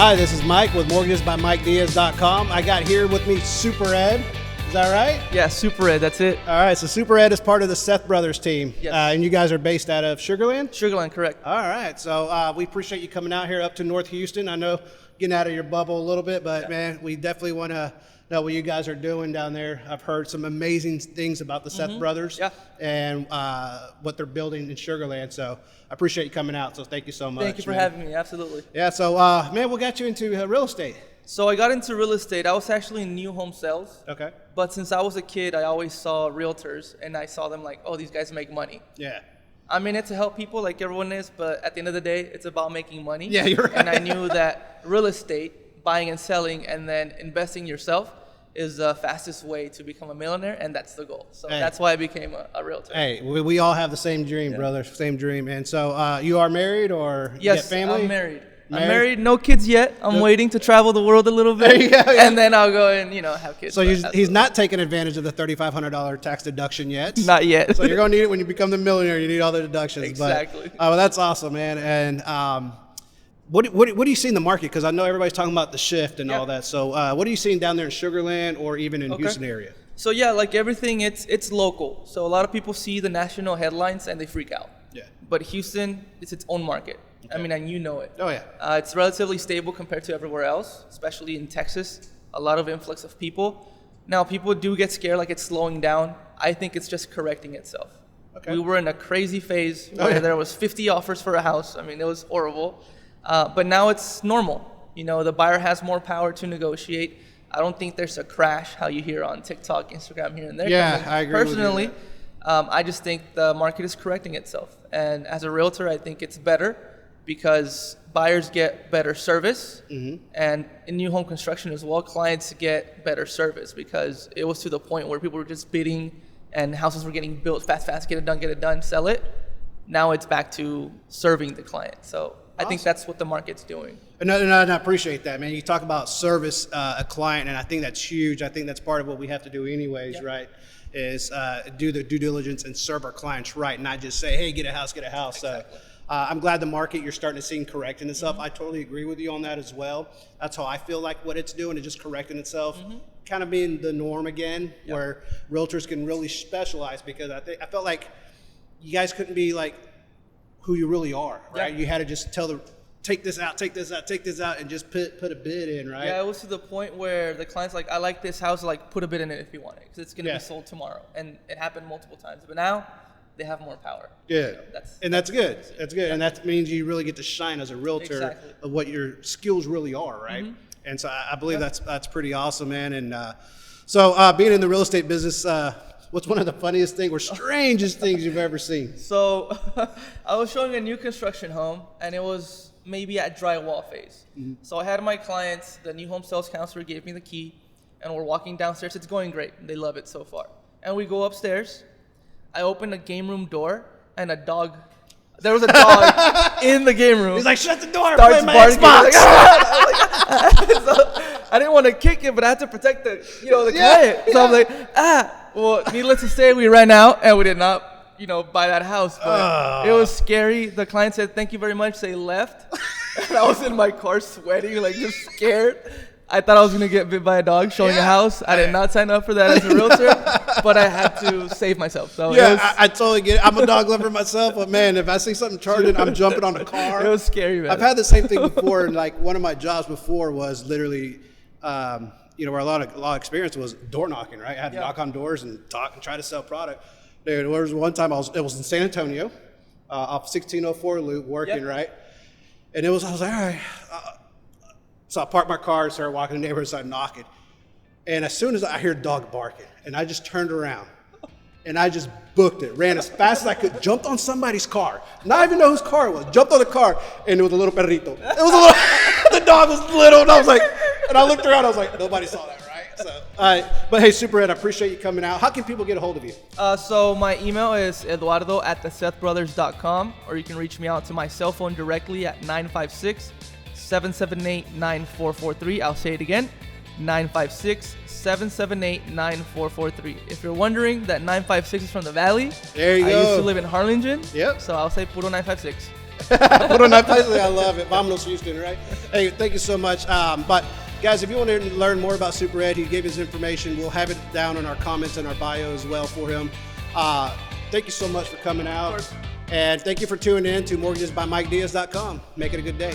Hi, this is Mike with mortgagesbymikediaz.com. I got here with me Super Ed. Is that right? Yeah, Super Ed, that's it. All right, so Super Ed is part of the Seth Brothers team. Yes. And you guys are based out of Sugar Land? Sugar Land, correct. All right, so we appreciate you coming out here up to North Houston. I know getting out of your bubble a little bit, but man, we definitely want to know what you guys are doing down there. I've heard some amazing things about the Seth Brothers and what they're building in Sugar Land. So I appreciate you coming out. So thank you so much. Thank you for having me, absolutely. Yeah, so man, what got you into real estate? So I got into real estate. I was actually in new home sales. Okay. But since I was a kid, I always saw realtors, and I saw them like, oh, these guys make money. Yeah. I'm in it to help people like everyone is, but at the end of the day, it's about making money. Yeah, you're right. And I knew that real estate, buying and selling, and then investing yourself is the fastest way to become a millionaire, and that's the goal. So that's why I became a realtor. Hey, we all have the same dream, brother, same dream. And so you are married or you Yes, got family? I'm married. I'm married, no kids yet. I'm waiting to travel the world a little bit, There you go, yeah. and then I'll go and have kids. So he's not taking advantage of the $3,500 tax deduction yet. Not yet. So you're going to need it when you become the millionaire. You need all the deductions. Exactly. But, well, that's awesome, man. And what do you see in the market? Because I know everybody's talking about the shift and all that. So what are you seeing down there in Sugar Land or even in Houston area? So yeah, like everything, it's local. So a lot of people see the national headlines and they freak out. Yeah. But Houston, it's its own market. I mean, and you know it. Oh, yeah. It's relatively stable compared to everywhere else, especially in Texas. A lot of influx of people. Now, people do get scared like it's slowing down. I think it's just correcting itself. Okay. We were in a crazy phase where there was 50 offers for a house. I mean, it was horrible. But now it's normal. The buyer has more power to negotiate. I don't think there's a crash, how you hear on TikTok, Instagram, here and there. Yeah, I agree Personally, with you. I just think the market is correcting itself. And as a realtor, I think it's better because buyers get better service. And in new home construction as well, clients get better service because it was to the point where people were just bidding and houses were getting built fast, get it done, sell it. Now it's back to serving the client. So I think that's what the market's doing. No, I appreciate that, man. You talk about service a client, and I think that's huge. I think that's part of what we have to do anyways, right? Is do the due diligence and serve our clients right, not just say, hey, get a house. Exactly. I'm glad the market you're starting to see correcting itself. I totally agree with you on that as well. That's how I feel like what it's doing is just correcting itself, kind of being the norm again, where realtors can really specialize because I felt like you guys couldn't be like who you really are, right? You had to just take this out, and just put a bid in, right? Yeah, it was to the point where the client's like, I like this house, like put a bid in it if you want it, because it's going to be sold tomorrow. And it happened multiple times. But now they have more power. Good. That's good. That's good. And that means you really get to shine as a realtor of what your skills really are, right? And so I believe that's pretty awesome, man. And so being in the real estate business, what's one of the funniest things or strangest things you've ever seen? So I was showing a new construction home, and it was maybe at drywall phase. So I had my clients, the new home sales counselor gave me the key, and we're walking downstairs. It's going great. They love it so far. And we go upstairs. I open a game room door, and there was a dog in the game room. He's like, shut the door, starts play my barking. Xbox. So I didn't want to kick it, but I had to protect the client. So I'm like, Well, needless to say, we ran out, and we did not buy that house, but it was scary. The client said, thank you very much. They left. And I was in my car sweating, like just scared. I thought I was going to get bit by a dog showing a house. I did not sign up for that as a realtor, but I had to save myself. So I totally get it. I'm a dog lover myself, but man, if I see something charging, I'm jumping on the car. It was scary, man. I've had the same thing before. Like one of my jobs before was literally, where a lot of experience was door knocking, right? I had to knock on doors and talk and try to sell product. Dude, there was one time it was in San Antonio, off 1604 loop working, right? And I was like, all right. So I parked my car and started walking in the neighborhood, started knocking. And as soon as I hear a dog barking, and I just turned around, and I just booked it, ran as fast as I could, jumped on somebody's car, not even know whose car it was, jumped on the car, and it was a little perrito. It was a little, the dog was little, and I was like, and I looked around, I was like, nobody saw that, right? So, but hey, Super Ed, I appreciate you coming out. How can people get a hold of you? So my email is eduardo@thesethbrothers.com, or you can reach me out to my cell phone directly at 956-778-9443. I'll say it again, 956-778-9443. If you're wondering, that 956 is from the Valley. There you go. I used to live in Harlingen. Yep. So I'll say puro 956. Put on that Paisley, I love it. Vámonos Houston, right? Hey, thank you so much. But guys, if you want to learn more about Super Ed, he gave his information. We'll have it down in our comments and our bio as well for him. Thank you so much for coming out. And thank you for tuning in to mortgagesbymikediaz.com. Make it a good day.